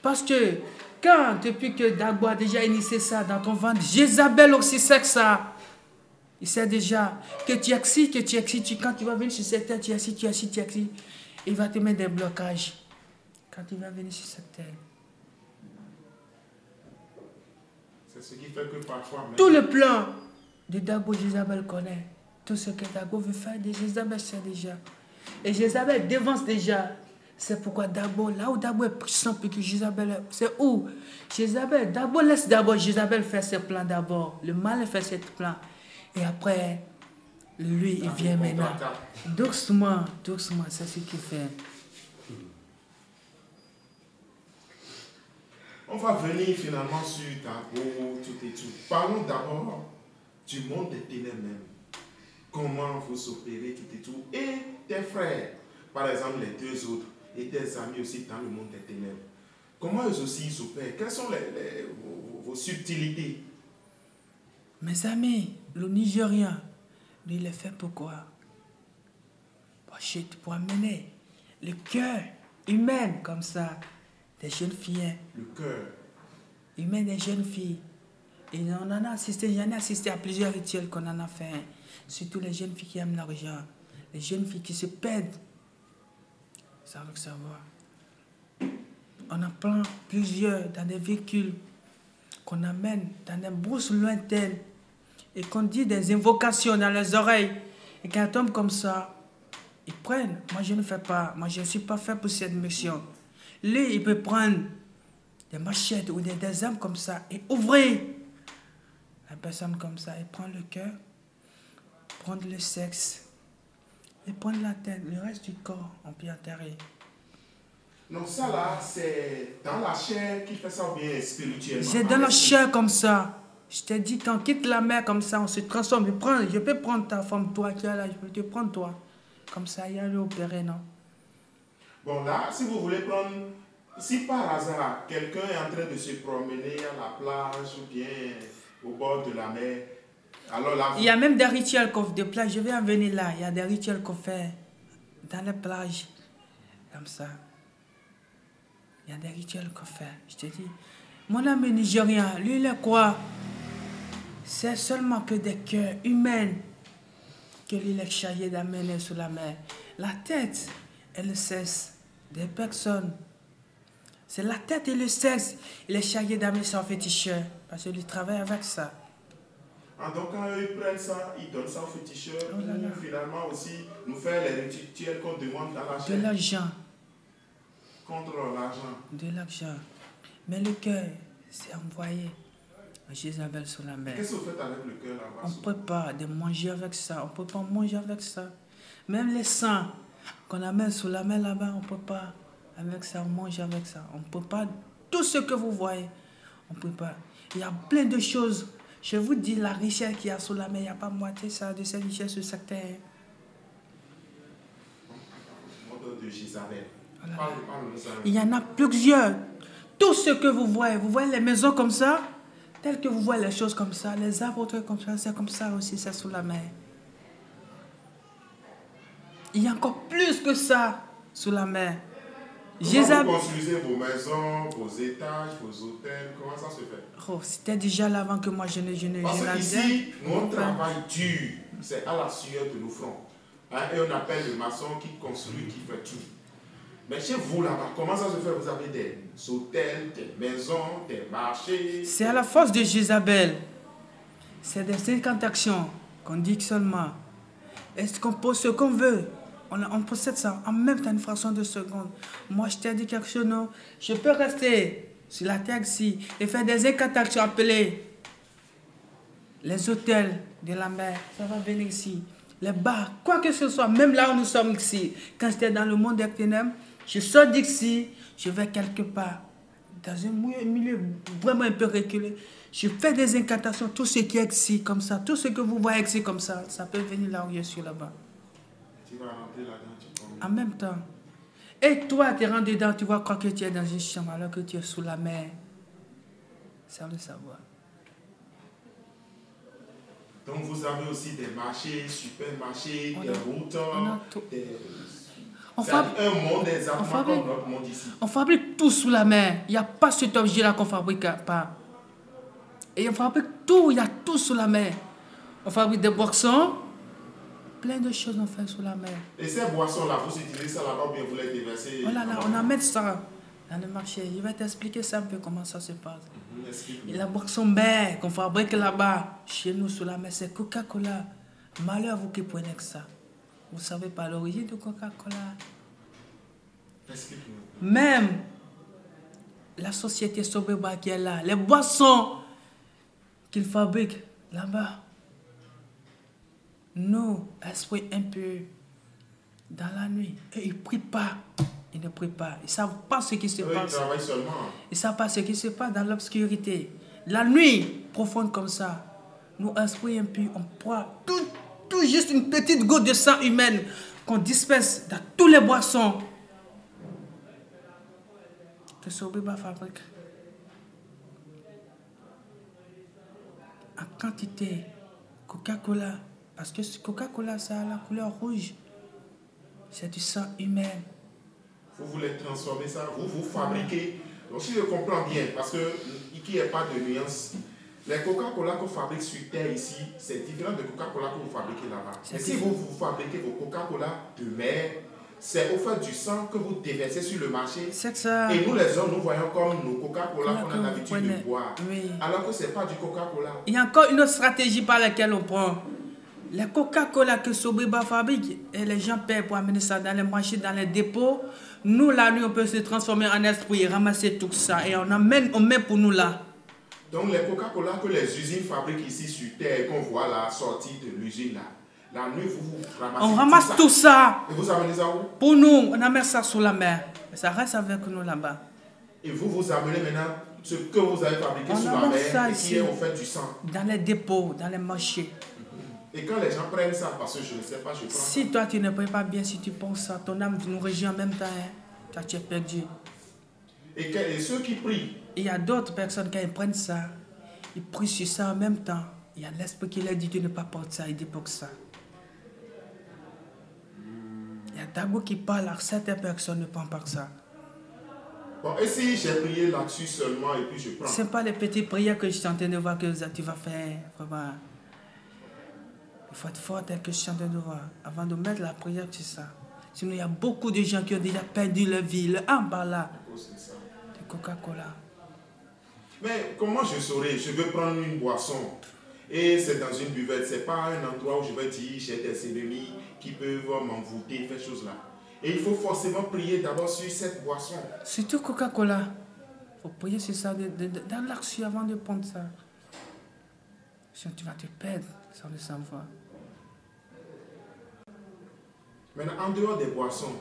Parce que quand, depuis que Dagbo a déjà initié ça dans ton ventre, Jézabel aussi sait que ça. Il sait déjà que tu excites, quand tu vas venir sur cette terre, tu excites. Il va te mettre des blocages. Quand il va venir sur cette terre. C'est ce qui fait que parfois... Tout le plan de Dagbo, Jézabel connaît. Tout ce que Dagbo veut faire, Jézabel sait déjà. Et Jézabel dévance déjà. C'est pourquoi Dagbo, là où Dagbo est puissant, puis que Jézabel, c'est où Jézabel, Dagbo laisse d'abord Jézabel faire ses plans d'abord. Le mal fait ses plans. Et après, lui, il vient maintenant. Doucement, c'est ce qu'il fait. On va venir finalement sur Dagbo, tout et tout. Parlons d'abord du monde des ténèbres même. Comment vous opérez, tout et tout. Et tes frères, par exemple les deux autres, et tes amis aussi dans le monde des ténèbres. Comment eux aussi ils opèrent? Quelles sont vos subtilités? Mes amis, le Nigérien, lui, il est fait pourquoi? Pour amener le cœur humain comme ça, des jeunes filles. Le cœur humain des jeunes filles. Et on en a assisté, j'en ai assisté à plusieurs rituels qu'on en a fait. Surtout les jeunes filles qui aiment l'argent. Les jeunes filles qui se perdent. Ça veut savoir. On en prend plusieurs dans des véhicules qu'on amène dans des brousses lointaines et qu'on dit des invocations dans les oreilles. Et quand on tombe comme ça, ils prennent. Moi, je ne fais pas. Moi, je ne suis pas fait pour cette mission. Lui, il peut prendre des machettes ou des armes comme ça et ouvrir la personne comme ça. Il prend le cœur, prendre le sexe et prendre la tête. Le reste du corps, on peut enterrer. Donc ça là, c'est dans la chair qui fait ça ou bien spirituellement? C'est dans la chair comme ça. Je t'ai dit, quand on quitte la mer comme ça, on se transforme. Je peux prendre ta femme, toi qui es là, je peux te prendre toi. Comme ça, il y a le opéré, non? Bon là, si vous voulez prendre, si par hasard, quelqu'un est en train de se promener à la plage ou bien au bord de la mer, alors là... Il y a même des rituels de plage, je vais en venir là. Il y a des rituels qu'on fait dans les plages, comme ça. Il y a des rituels qu'on fait. Je te dis, mon ami nigérien, lui, il est quoi? C'est seulement que des cœurs humains que lui, il est chargé d'amener sur la mer. La tête et le sexe des personnes. C'est la tête et le sexe. Il est chargé d'amener son féticheur. Parce qu'il travaille avec ça. Ah, donc quand eux ils prennent ça, ils donnent ça au féticheur pour finalement aussi nous faire les rituels qu'on demande dans la chair. De l'argent. Contre l'argent. De l'argent. Mais le cœur, c'est envoyé à Jézabel sur la mer. Qu'est-ce que vous faites avec le cœur là-bas? On ne peut pas de manger avec ça. On ne peut pas manger avec ça. Même les sangs qu'on amène sur la mer là-bas, on ne peut pas. Avec ça, on mange avec ça. On ne peut pas. Tout ce que vous voyez, on ne peut pas. Il y a plein de choses. Je vous dis, la richesse qu'il y a sur la mer, il n'y a pas moitié ça, de cette richesse sur cette terre. De Jézabel. Il y en a plusieurs. Tout ce que vous voyez les maisons comme ça, telles que vous voyez les choses comme ça, les arbres comme ça, c'est comme ça aussi, c'est sous la mer. Il y a encore plus que ça sous la mer. Comment vous construisez vos maisons, vos étages, vos hôtels? Comment ça se fait? Oh, c'était déjà là avant que moi je ne Parce qu'ici, mon travail dur, c'est à la sueur de nos fronts. Hein, et on appelle le maçon qui construit, qui fait tout. Mais chez vous là-bas, comment ça se fait? Vous avez des hôtels, des maisons, des marchés. C'est à la force de Jézabel. C'est des incantations qu'on dit seulement. Est-ce qu'on pose ce qu'on veut? On possède ça en même temps, une fraction de seconde. Moi, je t'ai dit quelque chose, non? Je peux rester sur la terre ici et faire des incantations appelées les hôtels de la mer. Ça va venir ici. Les bars, quoi que ce soit, même là où nous sommes ici. Quand j'étais dans le monde des ténèbres, je sors d'ici, je vais quelque part, dans un milieu vraiment un peu reculé. Je fais des incantations, tout ce qui est ici, comme ça, tout ce que vous voyez ici, comme ça peut venir là où je suis là-bas. Tu vas rentrer là-dedans, en même temps. Et toi, tu rentres dedans, tu vas croire que tu es dans une chambre alors que tu es sous la mer. Sans le savoir. Donc vous avez aussi des marchés, supermarchés, des routes. C'est-à-dire un monde exactement comme notre monde ici. On fabrique tout sous la main. Il n'y a pas cet objet-là qu'on ne fabrique pas. Et on fabrique tout, il y a tout sous la main. On fabrique des boissons, plein de choses on fait sous la main. Et ces boissons-là, vous utilisez ça là-bas ou bien vous les déversez? Oh là là, on amène ça dans le marché. Je vais t'expliquer ça un peu comment ça se passe. Et la boisson mère qu'on fabrique là-bas, chez nous sous la main, c'est Coca-Cola. Malheur à vous qui prenez que ça. Vous ne savez pas l'origine de Coca-Cola. Même la société Sobeba qui est là, les boissons qu'ils fabriquent là-bas, nous, esprits impurs, dans la nuit, et ils ne prient pas. Ils ne prient pas. Ils ne savent pas ce qui se passe. Ils travaillent seulement. Ils ne savent pas ce qui se passe dans l'obscurité. La nuit profonde comme ça, nous, esprits impurs, on prend tout juste une petite goutte de sang humain qu'on disperse dans tous les boissons que Sobeba fabrique. En quantité, Coca-Cola, parce que Coca-Cola, ça a la couleur rouge. C'est du sang humain. Vous voulez transformer ça, vous fabriquez. Donc si je comprends bien, parce qu'il n'y a pas de nuance, les Coca-Cola qu'on fabrique sur Terre ici, c'est différent de Coca-Cola que vous fabriquez là-bas. Et si vous fabriquez vos Coca-Cola de mer, c'est au fait du sang que vous déversez sur le marché. C'est ça. Et nous les hommes, nous voyons comme nos Coca-Cola qu'on a l'habitude de boire. Oui. Alors que ce n'est pas du Coca-Cola. Il y a encore une autre stratégie par laquelle on prend. Les Coca-Cola que Sobeba fabrique, et les gens paient pour amener ça dans les marchés, dans les dépôts. Nous, la nuit, on peut se transformer en esprit, ramasser tout ça. Et on met pour nous là. Donc les Coca-Cola que les usines fabriquent ici sur Terre, qu'on voit la sortie de l'usine là, la nuit, vous ramassez on ramasse tout ça. Et vous amenez ça où? Pour nous, on amène ça sous la mer. Ça reste avec nous là-bas. Et vous amenez maintenant ce que vous avez fabriqué sous la mer et qui est au fait du sang. Dans les dépôts, dans les marchés. Et quand les gens prennent ça, parce que je ne sais pas, je prends si toi tu ne pries pas bien, si tu penses ça, ton âme nous régit en même temps. Hein. Toi tu es perdu. Et ceux qui prient? Il y a d'autres personnes qui prennent ça. Ils prient sur ça en même temps. Il y a l'esprit qui leur dit de ne pas porter ça, il débloque ça. Il y a Dago qui parle à certaines personnes ne prennent pas ça. Bon, et si j'ai prié là-dessus seulement et puis je prends? Ce n'est pas les petites prières que je suis en train de voir que tu vas faire. Vraiment. Il faut être fort tel que je suis en train de voir. Avant de mettre la prière sur ça. Sinon, il y a beaucoup de gens qui ont déjà perdu leur vie. Le là. De Coca-Cola. Mais comment je saurais? Je veux prendre une boisson. Et c'est dans une buvette. Ce n'est pas un endroit où je vais dire j'ai des ennemis qui peuvent m'envoûter, faire choses là. Et il faut forcément prier d'abord sur cette boisson. Surtout Coca-Cola. Il faut prier sur ça dans l'action avant de prendre ça. Sinon, tu vas te perdre sans le savoir. Maintenant, en dehors des boissons,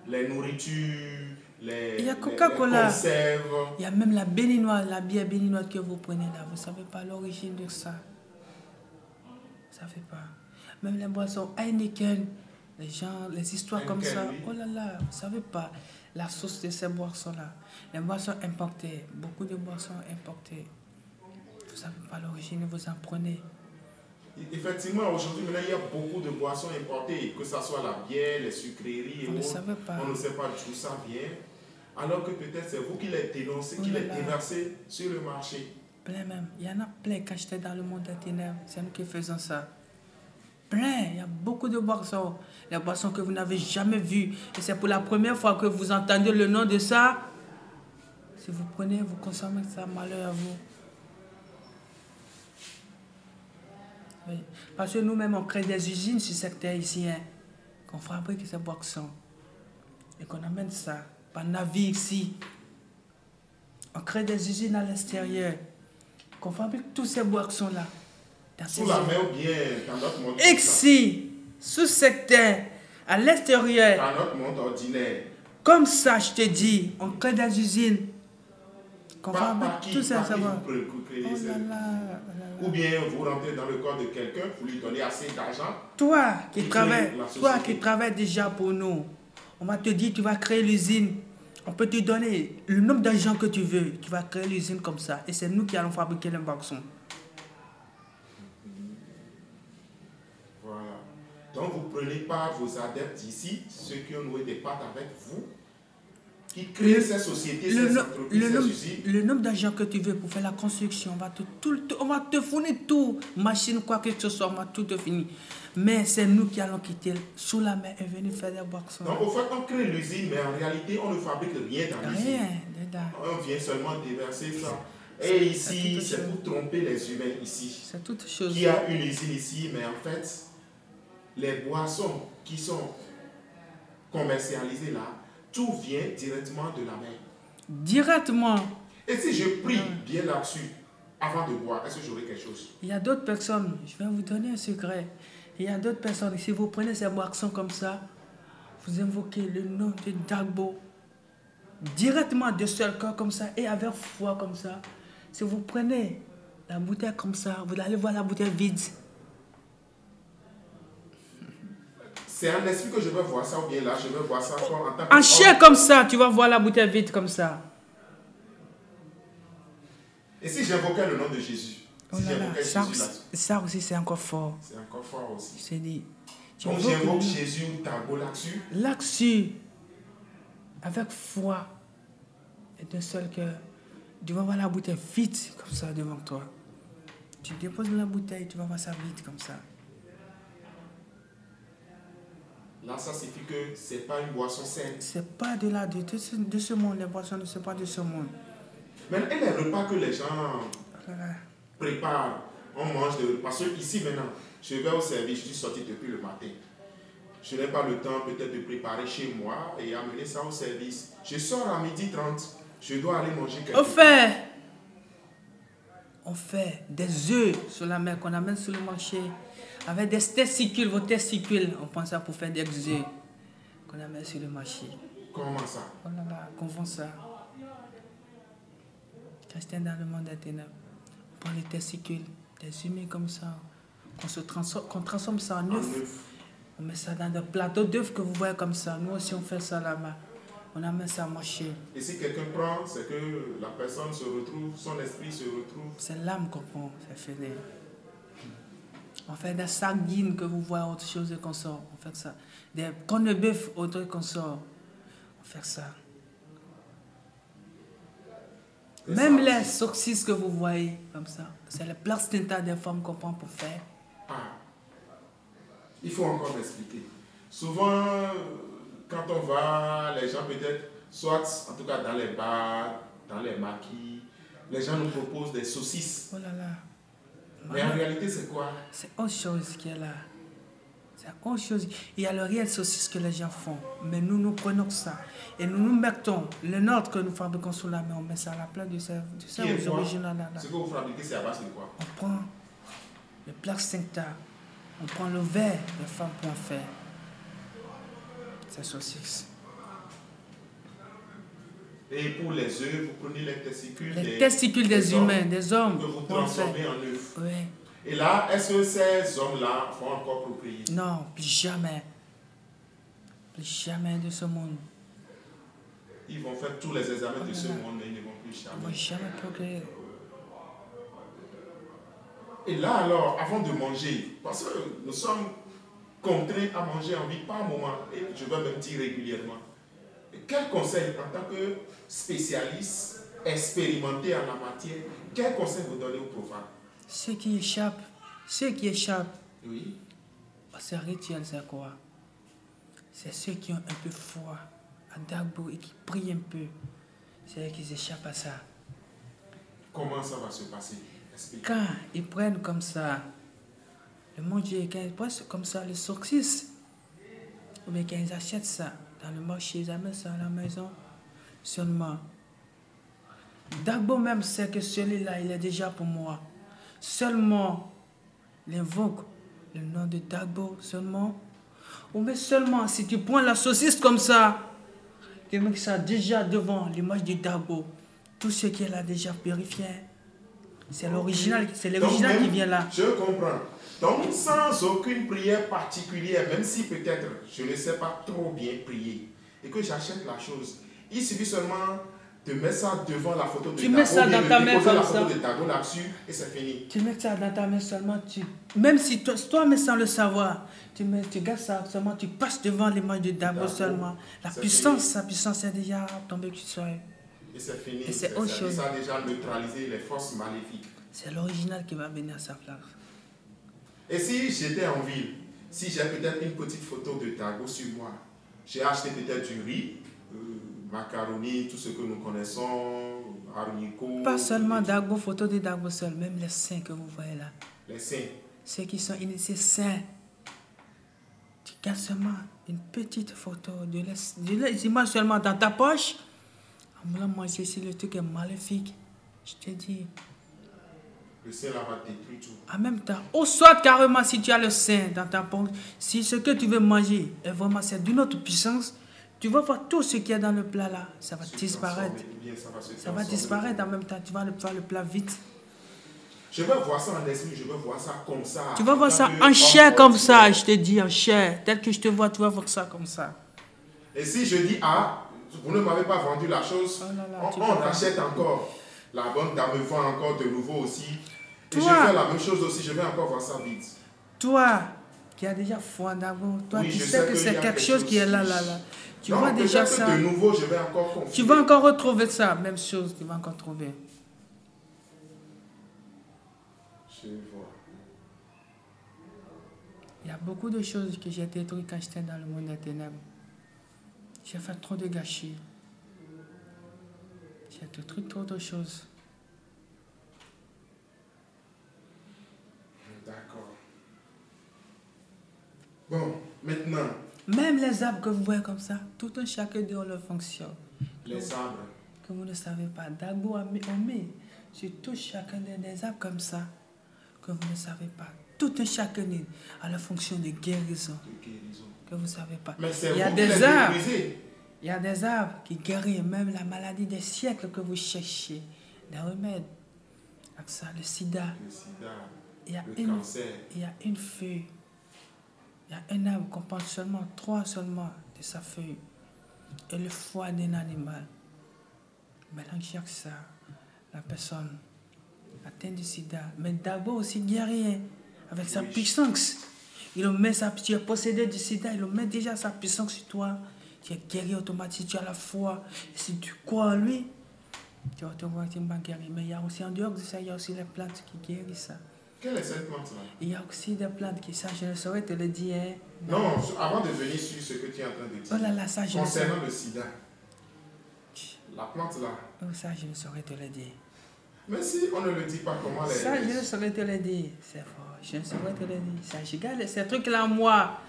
les nourritures, il y a Coca-Cola. Conserves. Il y a même la béninoise, la bière béninoise que vous prenez là. Vous ne savez pas l'origine de ça. Vous ne savez pas. Même les boissons Heineken, les gens, les histoires comme ça. Oh là là, vous ne savez pas la source de ces boissons-là. Les boissons importées, beaucoup de boissons importées. Vous ne savez pas l'origine, vous en prenez. Effectivement, aujourd'hui, il y a beaucoup de boissons importées, que ce soit la bière, les sucreries et autres. On ne sait pas d'où ça vient. Alors que peut-être c'est vous qui les dénoncez, qui les déversez sur le marché. Plein même. Il y en a plein quand j'étais dans le monde des ténèbres. C'est nous qui faisons ça. Plein. Il y a beaucoup de boissons. Les boissons que vous n'avez jamais vues. Et c'est pour la première fois que vous entendez le nom de ça. Si vous prenez, vous consommez ça, malheur à vous. Oui. Parce que nous-mêmes, on crée des usines sur cette terre ici, hein, qu'on fabrique ces boissons. Et qu'on amène ça par navire ici. On crée des usines à l'extérieur. Qu'on fabrique tous ces boissons-là. Sous la mer ou bien dans notre monde? Ici, sous cette terre, à l'extérieur. Dans notre monde ordinaire. Comme ça, je te dis, on crée des usines. Qu'on fabrique tous ces savoirs. Ou bien vous rentrez dans le corps de quelqu'un, vous lui donnez assez d'argent. Toi qui travailles déjà pour nous, on va te dire tu vas créer l'usine. On peut te donner le nombre d'argent que tu veux. Tu vas créer l'usine comme ça. Et c'est nous qui allons fabriquer les boissons. Voilà. Donc vous ne prenez pas vos adeptes ici, ceux qui ont noué des pactes avec vous, qui créent ces sociétés, ces entreprises, ces usines. Le nombre d'argent que tu veux pour faire la construction, on va te fournir tout. Machine, quoi que ce soit, on va tout te finir. Mais c'est nous qui allons quitter sous la mer et venir faire des boissons. Donc, au fait, on crée l'usine, mais en réalité, on ne fabrique rien dans l'usine. Rien, dedans. On vient seulement déverser ça. Et ici, c'est pour tromper les humains ici. C'est toute chose. Il y a une usine ici, mais en fait, les boissons qui sont commercialisées là, tout vient directement de la mer. Directement. Et si je prie bien là-dessus, avant de boire, est-ce que j'aurai quelque chose? Il y a d'autres personnes, je vais vous donner un secret. Il y a d'autres personnes, si vous prenez ces boissons comme ça, vous invoquez le nom de Dagbo, directement de seul cœur comme ça, et avec foi comme ça. Si vous prenez la bouteille comme ça, vous allez voir la bouteille vide. C'est un esprit que je vais voir ça, ou bien là, je vais voir ça en tant que... En chair comme ça, tu vas voir la bouteille vide comme ça. Et si j'invoquais le nom de Jésus? Oh Si là là, j'invoquais Jésus là-dessus? ça aussi c'est encore fort. C'est encore fort aussi. C'est dit. Donc j'invoque Jésus ou Dagbo là-dessus? Là-dessus, avec foi et d'un seul cœur, tu vas voir la bouteille vide comme ça devant toi. Tu déposes la bouteille, tu vas voir ça vide comme ça. Là, ça signifie que ce n'est pas une boisson saine. C'est pas de là, de ce monde. Les boissons ne sont pas de ce monde. Mais et les repas que les gens Voilà. préparent, on mange de... Parce que ici maintenant, je vais au service, je suis sorti depuis le matin. Je n'ai pas le temps peut-être de préparer chez moi et amener ça au service. Je sors à 12h30, je dois aller manger quelque chose. On fait des œufs sur la mer qu'on amène sur le marché. Avec des testicules, vos testicules, on prend ça pour faire des œufs qu'on amène sur le marché. Comment ça? Oh là là, qu'on vend ça. Restez dans le monde des ténèbres. On prend les testicules, des humains comme ça, qu'on transforme ça en œufs. On met ça dans des plateaux d'œufs que vous voyez comme ça. Nous aussi, on fait ça là-bas. On amène ça à marcher. Et si quelqu'un prend, c'est que la personne se retrouve, son esprit se retrouve. C'est l'âme qu'on prend, c'est fini. On fait des sardines que vous voyez, autre chose qu'on sort. On fait ça. Des cornes de bœuf, autre qu'on sort. On fait ça. Même les saucisses que vous voyez comme ça, c'est le placenta des femmes qu'on prend pour faire. Ah, il faut encore m'expliquer. Souvent, quand on va, les gens peut-être, soit en tout cas dans les bars, dans les maquis, les gens nous proposent des saucisses. Oh là là. Mais en réalité, c'est quoi? C'est autre chose qui est là. C'est autre chose. Il y a le réel saucisse que les gens font. Mais nous prenons ça. Et nous mettons le nôtre que nous fabriquons sous la main. On met ça à la place de ça aux originales là. Ce que vous fabriquez, c'est à base de quoi? On prend le placenta. On prend le verre des femmes pour en faire ces saucisses. Et pour les œufs, vous prenez les testicules des humains, des hommes. Que vous transformez en œufs. Oui. Et là, est-ce que ces hommes-là vont encore procréer? Non, plus jamais. Plus jamais de ce monde. Ils vont faire tous les examens de ce monde, mais ils ne vont plus jamais. Ils ne vont jamais procréer. Et là, alors, avant de manger, parce que nous sommes contraints à manger en vie par moment, et je vais même dire régulièrement. Et quel conseil, en tant que spécialiste, expérimenté en la matière, quel conseil vous donnez aux profanes? Ceux qui échappent, oui. À ce rituel, c'est quoi? C'est ceux qui ont un peu foi à Dagbo et qui prient un peu. C'est eux qui échappent à ça. Comment ça va se passer? Explique. Quand ils prennent comme ça, le manger, quand ils prennent comme ça le saucisse, ou bien quand ils achètent ça dans le marché, ils amènent ça à la maison, seulement. Dagbo même sait que celui-là, il est déjà pour moi. Seulement, il invoque le nom de Dagbo, seulement. Ou bien seulement, si tu prends la saucisse comme ça, tu mets ça déjà devant l'image de Dagbo. Tout ce qui est là déjà purifié. C'est l'original qui vient là. Je comprends. Donc, sans aucune prière particulière, même si peut-être je ne sais pas trop bien prier, et que j'achète la chose, il suffit seulement Tu mets ça devant la photo de Tu mets ça dans ta main déposer la comme photo ça. de Dago là-dessus et c'est fini. Tu mets ça dans ta main seulement. Même si toi, mais sans le savoir, tu gardes ça seulement, tu passes devant l'image de Dago seulement. Sa puissance est déjà tombée du sol. Et c'est fini. Et c'est autre chose. Ça a déjà neutralisé les forces maléfiques. C'est l'original qui va venir à sa place. Et si j'étais en ville, si j'ai peut-être une petite photo de Dago sur moi, j'ai acheté peut-être du riz, macaroni, tout ce que nous connaissons, haricots. Pas seulement Dago, photo de Dago seul, même les saints que vous voyez là. Les saints. Ceux qui sont initiés saints. Tu gardes seulement une petite photo de images seulement dans ta poche. En voulant manger si le truc est maléfique, je te dis. Le saint là va détruire tout. En même temps, ou soit carrément si tu as le sein dans ta poche, si ce que tu veux manger est vraiment c'est d'une autre puissance, tu vas voir tout ce qu'il y a dans le plat là, ça va disparaître. Ça va disparaître en même temps, tu vas faire le plat vite. Je veux voir ça en esprit, je veux voir ça comme ça. Tu vas voir ça en chair comme ça, je te dis, en chair. Tel que je te vois, tu vas voir ça comme ça. Et si je dis, ah, vous ne m'avez pas vendu la chose, on rachète encore. La bonne dame me vend encore de nouveau aussi. Et je fais la même chose aussi, je vais encore voir ça vite. Toi, qui as déjà foi d'abord, toi, oui, tu sais que c'est quelque chose qui est là. Tu non, vois déjà ça. De nouveau, je vais encore confier. Tu vas encore retrouver ça, même chose, tu vas encore trouver. Je vois. Il y a beaucoup de choses que j'ai détruites quand j'étais dans le monde des ténèbres. J'ai fait trop de gâchis. J'ai détruit trop de choses. D'accord. Bon, maintenant. Même les arbres que vous voyez comme ça, tout un chacun de leur fonction. Les arbres. Que vous ne savez pas. Dago a mis sur tout chacun des arbres comme ça, que vous ne savez pas. Tout un chacun a la fonction de guérison. Que vous ne savez pas. Mais c'est il y a des arbres. Il y a des arbres qui guérissent même la maladie des siècles que vous cherchez. Des remèdes. Avec ça, le sida. Il y a cancer. Il y a une feuille. Il y a un arbre qu'on prend seulement 3 seulement de sa feuille. Et le foie d'un animal. Mélanger avec ça, la personne atteinte du sida. Mais d'abord aussi guérir avec sa puissance. Il met tu es possédé du sida, il met déjà sa puissance sur toi. Tu es guéri automatiquement, tu as la foi. Et si tu crois en lui, tu vas te voir que tu vas guérir. Mais il y a aussi, en dehors de ça, il y a aussi les plantes qui guérissent ça. Quelle est cette plante-là? Il y a aussi des plantes qui, ça, je ne saurais te le dire. Hein. Non, avant de venir sur ce que tu es en train de dire. Oh là là, ça, je concernant le sida, la plante là. Oh, ça, je ne saurais te le dire. Mais si on ne le dit pas, comment les... Ça, je ne saurais te le dire. C'est fort, je ne saurais te le dire. Ça, je garde ces trucs-là, moi.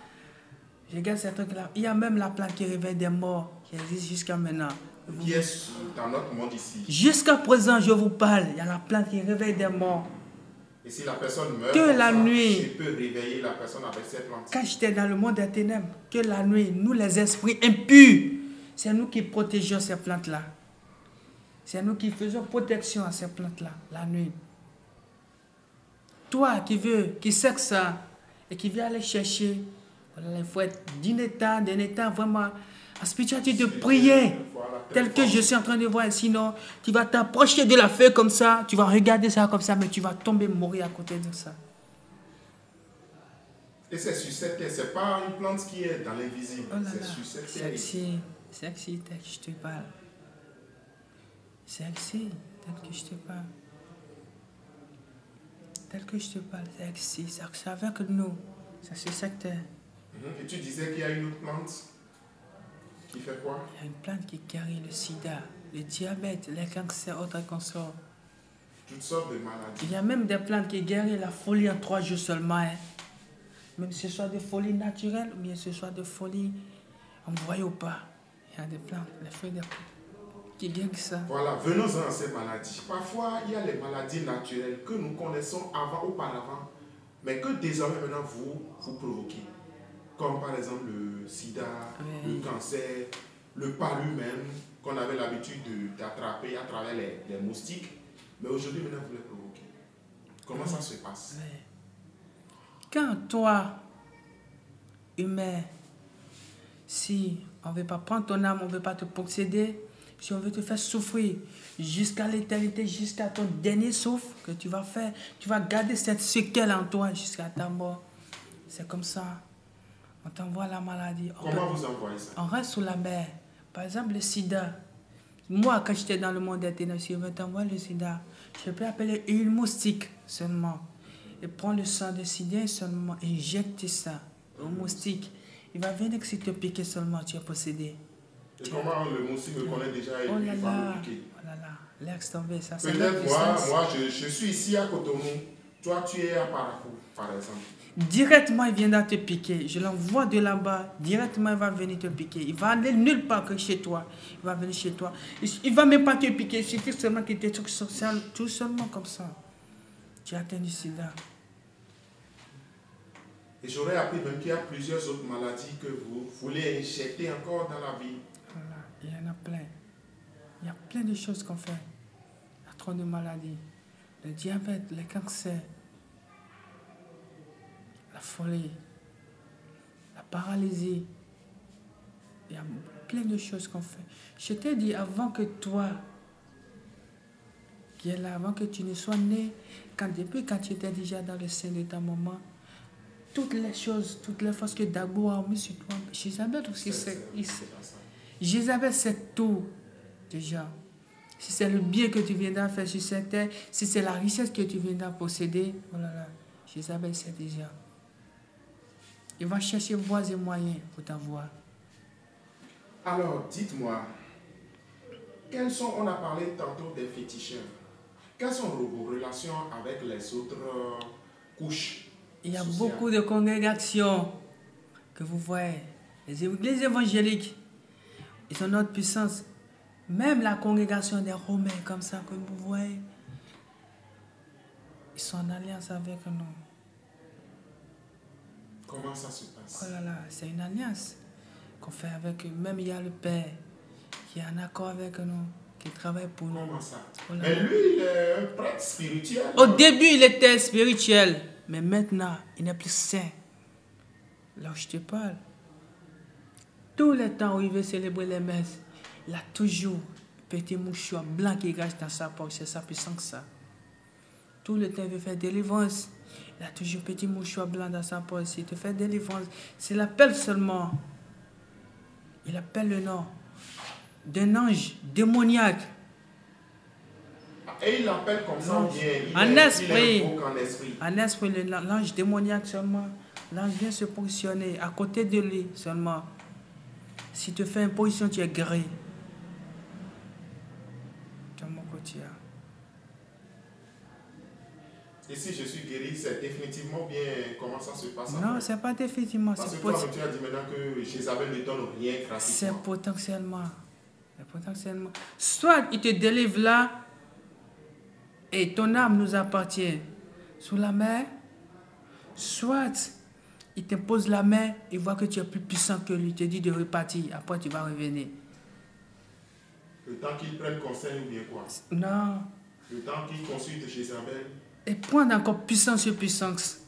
Je garde ces trucs-là. Il y a même la plante qui réveille des morts, qui existe jusqu'à maintenant. Qui est dans notre monde ici. Jusqu'à présent, je vous parle. Il y a la plante qui réveille des morts. Et si la personne meurt, que la nuit, je peux réveiller la personne avec cette plante. Quand j'étais dans le monde des ténèbres, que la nuit, nous les esprits impurs, c'est nous qui protégeons ces plantes-là. C'est nous qui faisons protection à ces plantes-là, la nuit. Toi qui sais que ça, et qui viens aller chercher, voilà, il faut être d'un état vraiment, en spiritualité de prier, tel que je suis en train de voir. Sinon, tu vas t'approcher de la feuille comme ça, tu vas regarder ça comme ça, mais tu vas tomber, mourir à côté de ça. Et c'est sur cette terre, c'est pas une plante qui est dans l'invisible, oh c'est sur cette terre. Sexy, tel que je te parle. Sexy, tel que je te parle. Tel que je te parle, sexy, c'est avec nous, c'est sur cette terre. Et tu disais qu'il y a une autre plante qui fait quoi? Il y a une plante qui guérit le sida, le diabète, les cancers, autres cancers. Toutes sortes de maladies. Il y a même des plantes qui guérissent la folie en 3 jours seulement. Hein. Même si ce soit de folie naturelle ou bien ce soit de folie envoyée ou pas. Il y a des plantes, les feuilles de qui guérissent ça. Voilà, venons-en à ces maladies. Parfois, il y a les maladies naturelles que nous connaissons auparavant, mais que désormais maintenant vous provoquez. Comme par exemple le sida, le cancer, le palu même, qu'on avait l'habitude d'attraper à travers les moustiques. Mais aujourd'hui, maintenant, vous les provoquez. Comment ça se passe? Quand toi, humain, si on ne veut pas prendre ton âme, on ne veut pas te posséder, Si on veut te faire souffrir jusqu'à l'éternité, jusqu'à ton dernier souffle que tu vas faire, tu vas garder cette séquelle en toi jusqu'à ta mort. C'est comme ça. On t'envoie la maladie. Comment vous envoyez ça? On reste sous la mer. Par exemple, le sida. Moi, quand j'étais dans le monde des ténèbres, si je veux t'envoyer le sida, je peux appeler une moustique seulement. Et prendre le sang de sida seulement et injecter ça au moustique. Il va venir si te piquer seulement, tu es possédé. Et comment le moustique me connaît déjà et Oh il là va là, me piquer? oh là là, laisse tomber ça. C'est Peut-être moi je suis ici à Cotonou. Toi, tu es à Parakou, par exemple. Directement, il viendra te piquer. Je l'envoie de là-bas. Directement, il va venir te piquer. Il va aller nulle part que chez toi. Il va venir chez toi. Il ne va même pas te piquer. Il suffit seulement qu'il te touche social, tout seulement comme ça. Tu as atteint du sida. Et j'aurais appris même qu'il y a plusieurs autres maladies que vous voulez injecter encore dans la vie. Voilà, il y en a plein. Il y a plein de choses qu'on fait. Il y a trop de maladies. Le diabète, le cancer, la folie, la paralysie. Il y a plein de choses qu'on fait. Je t'ai dit avant que toi, qui es là, avant que tu ne sois né, depuis quand tu étais déjà dans le sein de ta maman, toutes les choses, toutes les forces que Dagbo a mis sur toi, Jézabel aussi, Jézabel c'est tout déjà. Si c'est le bien que tu viendras faire sur cette terre, si c'est la richesse que tu viendras posséder, oh là là, Jézabel c'est déjà. Il va chercher voies et moyens pour t'avoir. Alors, dites-moi, quels sont, on a parlé tantôt des féticheurs, quelles sont vos relations avec les autres couches? Il y a beaucoup de congrégations que vous voyez. Les églises évangéliques, ils ont notre puissance. Même la congrégation des Romains, comme ça que vous voyez, ils sont en alliance avec nous. Comment ça se passe? Oh là là, c'est une alliance qu'on fait avec eux. Même il y a le Père qui est en accord avec nous, qui travaille pour nous. Comment ça? Oh là Mais là. lui, il est un prêtre spirituel. Au début, il était spirituel, mais maintenant, il n'est plus saint. Là où je te parle, tous les temps où il veut célébrer les messes, il a toujours un petit mouchoir blanc qui cache dans sa poche. C'est ça puissant que ça. Tout le temps, il veut faire délivrance. Il a toujours un petit mouchoir blanc dans sa poche. S'il te fait délivrance, s'il appelle seulement, il appelle le nom d'un ange démoniaque. Et il l'appelle comme ça ou bien En esprit. En esprit. En esprit, l'ange démoniaque seulement. L'ange vient se positionner à côté de lui seulement. Si tu fais une position, tu es guéri. Tu as mon côté. Et si je suis guéri, c'est définitivement bien comment ça se passe? Non, ce n'est pas définitivement. Parce que toi, tu as dit maintenant que Jézabel ne donne rien gratuitement. C'est potentiellement. Soit il te délivre là, et ton âme nous appartient sous la mer, soit il te pose la main, il voit que tu es plus puissant que lui, il te dit de repartir, après tu vas revenir. Le temps qu'il prenne conseil ou bien quoi? Non. Le temps qu'il consulte Jézabel. Et prendre encore puissance sur puissance.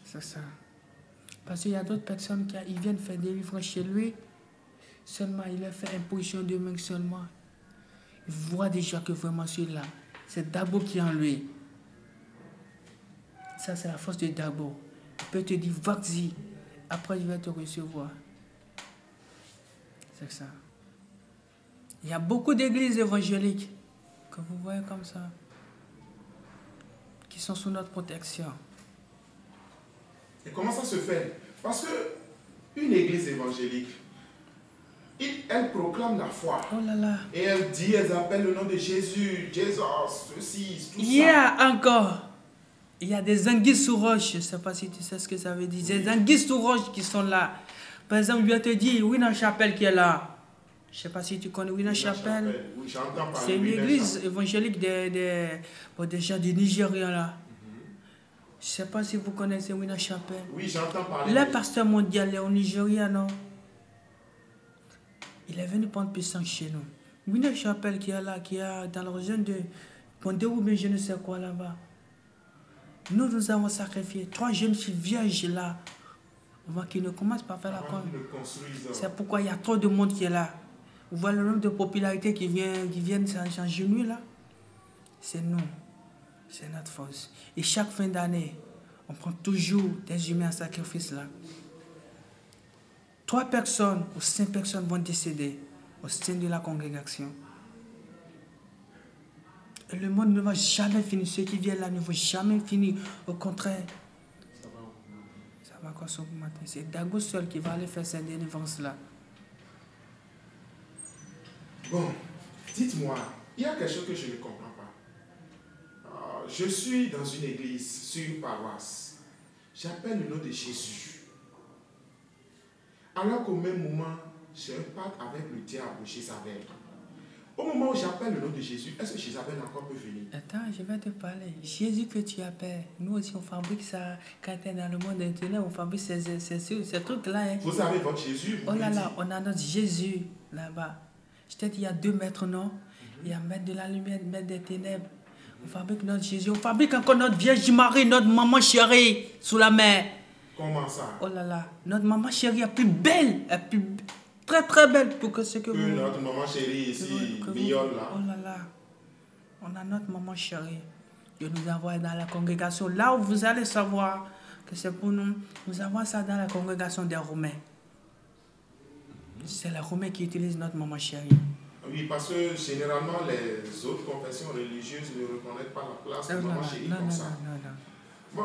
C'est ça. Parce qu'il y a d'autres personnes qui ils viennent faire délivrance chez lui, seulement il leur fait imposition de main seulement. Il voit déjà que vraiment celui-là, c'est Dagbo qui est en lui. Ça, c'est la force de Dagbo. Il peut te dire, vas-y, après je vais te recevoir. C'est ça. Il y a beaucoup d'églises évangéliques que vous voyez comme ça, qui sont sous notre protection. Et comment ça se fait? Parce que une église évangélique, elle proclame la foi. Oh là là. Et elle dit, elle appelle le nom de Jésus, Jésus, ceci, tout ça. Il y a encore, il y a des anguilles sous roche, je ne sais pas si tu sais ce que ça veut dire, des anguilles sous roche qui sont là. Par exemple, il vient te dire, Winner Chapel qui est là. Je ne sais pas si tu connais Winner Chapel. Oui, j'entends parler. C'est une église évangélique des gens du Nigeria là. Je ne sais pas si vous connaissez Winner Chapel. Oui, j'entends parler. Le pasteur mondial est au Nigeria, non? Il est venu prendre puissance chez nous. Winner Chapel qui est là, qui est dans la région de Pondérou, mais je ne sais quoi là-bas. Nous avons sacrifié 3 jeunes filles vierges là, avant qu'ils ne commencent par faire la conne. C'est pourquoi il y a trop de monde qui est là. Vous voyez le nombre de popularités qui viennent changer nuit là? C'est nous. C'est notre force. Et chaque fin d'année, on prend toujours des humains en sacrifice là. 3 personnes ou 5 personnes vont décéder au sein de la congrégation. Et le monde ne va jamais finir. Ceux qui viennent là ne vont jamais finir. Au contraire, ça va encore s'augmenter. C'est Dago seul qui va aller faire cette délivrance là. Bon, dites-moi, il y a quelque chose que je ne comprends pas. Je suis dans une église, sur une paroisse. J'appelle le nom de Jésus. Alors qu'au même moment, j'ai un pacte avec le diable, Jézabel. Au moment où j'appelle le nom de Jésus, est-ce que Jézabel encore peut venir? Attends, je vais te parler. Jésus que tu appelles, nous aussi on fabrique ça. Quand tu es dans le monde internet, on fabrique ces trucs-là. Hein. Vous avez votre Jésus? Oh là là, on a notre Jésus là-bas. Je t'ai dit, il y a 2 maîtres, non? Il y a maître de la lumière, maître des ténèbres. On fabrique notre Jésus. On fabrique encore notre Vierge Marie, notre maman chérie, sous la mer. Comment ça? Oh là là, notre maman chérie est plus belle, très très belle pour que ce que vous... Notre maman chérie ici, mignonne là. Oh là là, on a notre maman chérie. Dieu nous envoie dans la congrégation. Là où vous allez savoir que c'est pour nous, nous avons ça dans la congrégation des Romains. C'est les Romains qui utilisent notre maman chérie. Oui, parce que généralement, les autres confessions religieuses ne reconnaissent pas la place de maman chérie comme ça. Bon,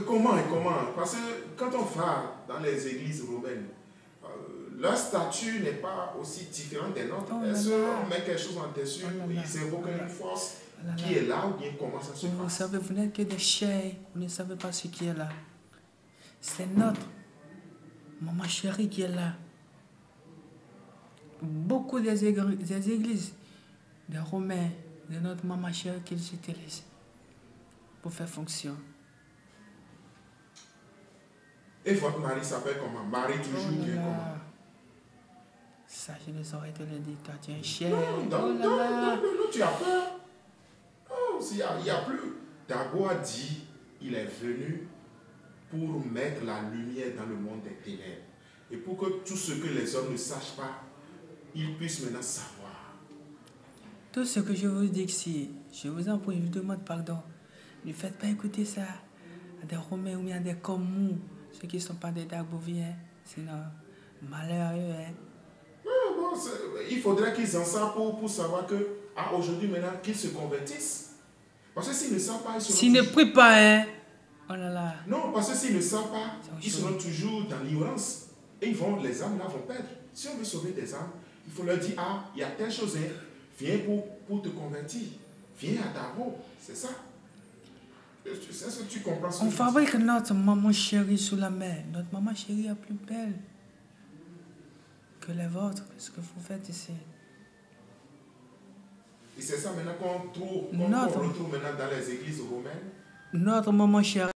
comment? Parce que quand on va dans les églises romaines, leur statut n'est pas aussi différent des nôtres. Est-ce qu'on met quelque chose en dessus, ils évoquent une force qui est là ou bien comment ça se passe? Vous savez, vous n'êtes que des chairs, vous ne savez pas ce qui est là. C'est notre maman chérie qui est là. Beaucoup des églises, des Romains, de notre maman chérie qu'ils utilisent pour faire fonction. Et votre mari s'appelle comment? Marie toujours bien comment? Ça, je ne saurais te le dire. Toi, tu es un chien. Non, tu as peur. Non, il n'y a plus. Dago a dit, il est venu pour mettre la lumière dans le monde des ténèbres. Et pour que tout ce que les hommes ne sachent pas, ils puissent maintenant savoir. Tout ce que je vous dis ici, je vous en prie, je vous demande pardon. Ne faites pas écouter ça à des Romains ou bien à des communs, ceux qui ne sont pas des Dagoviens. Sinon, malheur à eux. Hein. Bon, il faudrait qu'ils en savent pour savoir que, aujourd'hui maintenant, qu'ils se convertissent. Parce que s'ils ne savent pas, ils seront s'ils ne prient pas, hein. Oh là là. Non, parce que s'ils ne savent pas, ils seront toujours dans l'ignorance. Et les âmes là vont perdre. Si on veut sauver des âmes, il faut leur dire, il y a telle chose, hein. Viens pour te convertir. Viens à Dago. C'est ça. Est-ce que tu comprends ce que on fabrique notre maman chérie sous la mer. Notre maman chérie est plus belle que les vôtres. Ce que vous faites ici. Et c'est ça maintenant qu'on retrouve maintenant dans les églises romaines. Notre maman chérie.